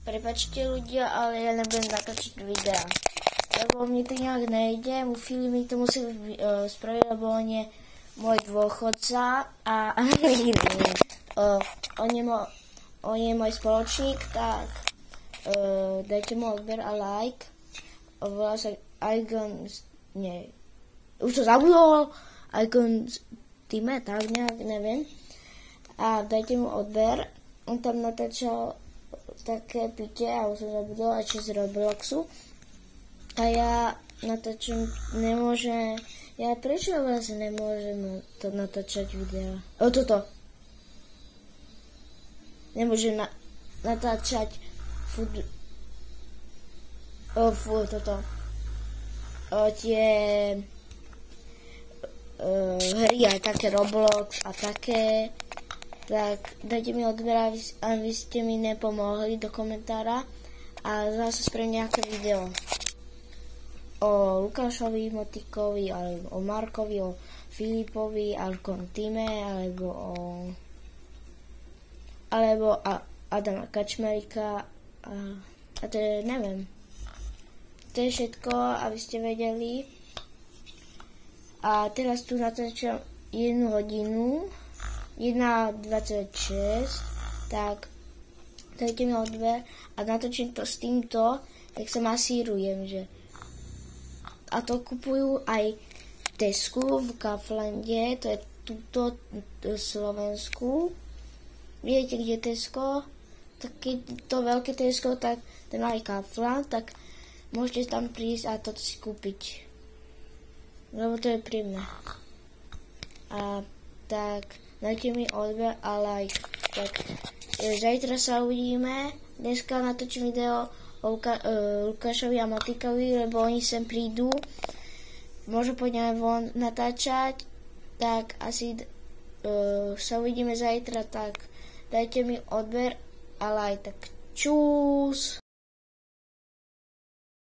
Prepačte ľudia, ale ja nebudem natáčať videa. Lebo mne to nejak nejde, Filip mi to musí spraviť, lebo on je môj dôchodca a on je môj spoločník, tak dajte mu odber a like. Volá sa Icon, nie, už to zabudol, Icon Time, tak nejak, neviem. A dajte mu odber, on tam natáčal také pite, a už som zabudol, a z Robloxu. A ja natáčam, prečo vlastne nemôžem to natáčať videa? Toto. Nemôžem natáčať tie hry, aj také Roblox a také. Tak dajte mi odber, aby ste mi nepomohli do komentára a zase spravím nejaké video o Lukášovi Motikovi, alebo o Markovi, o Filipovi, alebo o Time, alebo Adama Kačmarika a to je, neviem. To je všetko, aby ste vedeli. A teraz tu natáčam 1 hodinu 1:26, tak dajte mi odber a natočím to s týmto, tak sa masírujem, že. A to kupujú aj v Tesku, v Kauflande, to je tuto v Slovensku. Viete, kde je Tesko? To veľké Tesko, tak ten aj Kaufland, tak môžete tam prísť a to si kúpiť. Lebo to je príjemné. A tak dajte mi odber a like. Tak zajtra sa uvidíme. Dneska natočím video o Lukášovi a Matikovi, lebo oni sem prídu. Možno pôjdeme von natáčať. Tak asi sa uvidíme zajtra. Tak dajte mi odber a like. Tak čus.